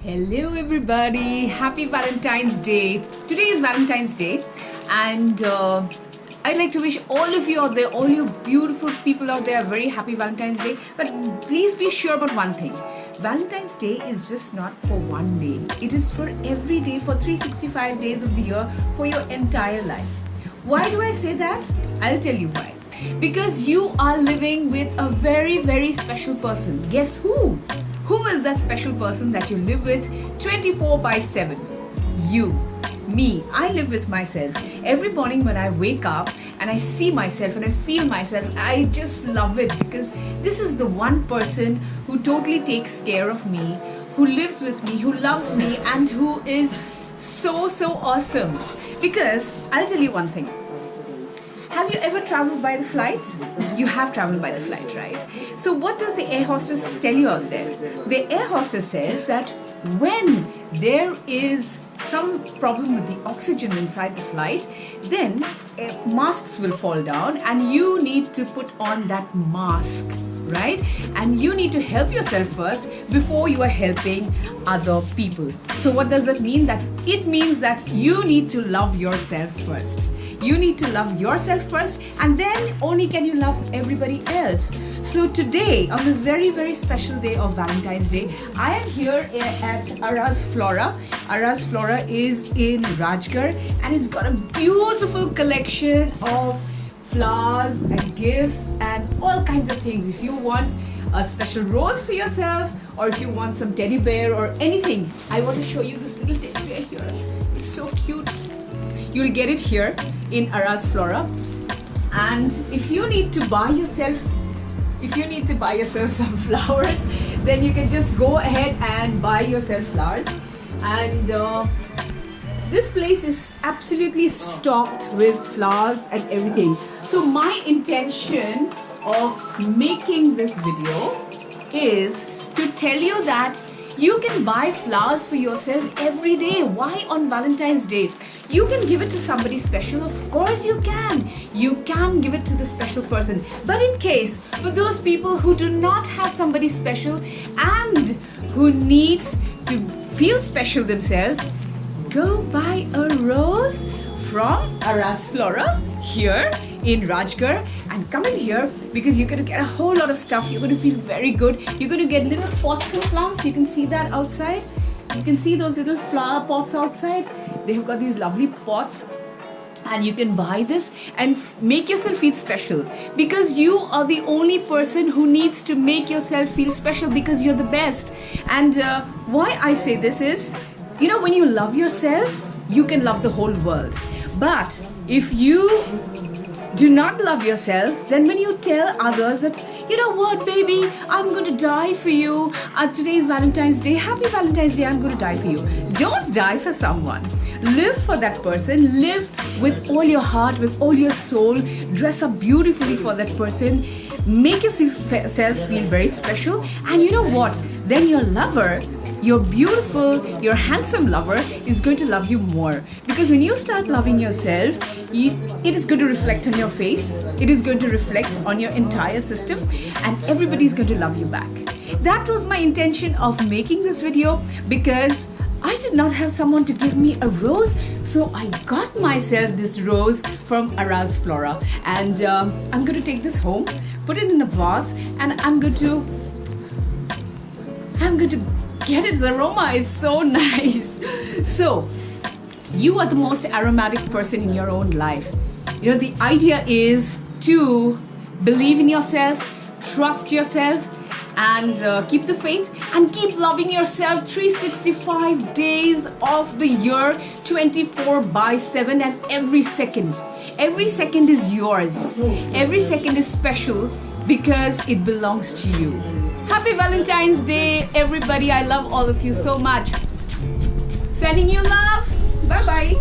Hello everybody, happy Valentine's Day. Today is Valentine's Day and I'd like to wish all of you out there, all you beautiful people out there, a very happy Valentine's Day. But please be sure about one thing. Valentine's Day is just not for one day. It is for every day, for 365 days of the year, for your entire life. Why do I say that? I'll tell you why. Because you are living with a very, very special person. Guess who? Who is that special person that you live with 24/7? You, me. I live with myself. Every morning when I wake up and I see myself and I feel myself, I just love it because this is the one person who totally takes care of me, who lives with me, who loves me, and who is so awesome. Because I'll tell you one thing. Have you ever traveled by the flight? You have traveled by the flight, right? So what does the air hostess tell you out there? The air hostess says that when there is some problem with the oxygen inside the flight, then masks will fall down and you need to put on that mask, right? And you need to help yourself first before you are helping other people. So what does that mean? That it means that you need to love yourself first. You need to love yourself first, and then only can you love everybody else. So today, on this very, very special day of Valentine's Day, I am here at Araz Flora. Araz Flora is in Rajgarh, and it's got a beautiful collection of flowers and gifts and all kinds of things. If you want a special rose for yourself, or if you want some teddy bear or anything, I want to show you this little teddy bear here. It's so cute. You'll get it here in Araz Flora. And if you need to buy yourself some flowers, then you can just go ahead and buy yourself flowers. And this place is absolutely stocked with flowers and everything. So my intention of making this video is to tell you that you can buy flowers for yourself every day. Why on Valentine's Day? You can give it to somebody special, of course you can. You can give it to the special person. But in case, for those people who do not have somebody special and who needs to feel special themselves, go buy a rose from Araz Flora here in Rajgarh and come in here because you're going to get a whole lot of stuff. You're going to feel very good. You're going to get little pots and plants. You can see that outside. You can see those little flower pots outside. They have got these lovely pots and you can buy this and make yourself feel special because you are the only person who needs to make yourself feel special because you're the best. And why I say this is, you know, when you love yourself, you can love the whole world. But if you do not love yourself, then when you tell others that, you know what, baby, I'm going to die for you. Today is Valentine's Day. Happy Valentine's Day. I'm going to die for you. Don't die for someone. Live for that person. Live with all your heart, with all your soul. Dress up beautifully for that person. Make yourself feel very special. And you know what? Then your lover, your beautiful, your handsome lover is going to love you more. Because when you start loving yourself, it is going to reflect on your face. It is going to reflect on your entire system and everybody's going to love you back. That was my intention of making this video because I did not have someone to give me a rose. So I got myself this rose from Araz Flora. And I'm going to take this home, put it in a vase, and I'm going to get its aroma. It's so nice. So you are the most aromatic person in your own life. You know, the idea is to believe in yourself, trust yourself, and keep the faith and keep loving yourself 365 days of the year, 24/7, and every second. Every second is yours. Every second is special because it belongs to you. Happy Valentine's Day, everybody. I love all of you so much. Sending you love. Bye-bye.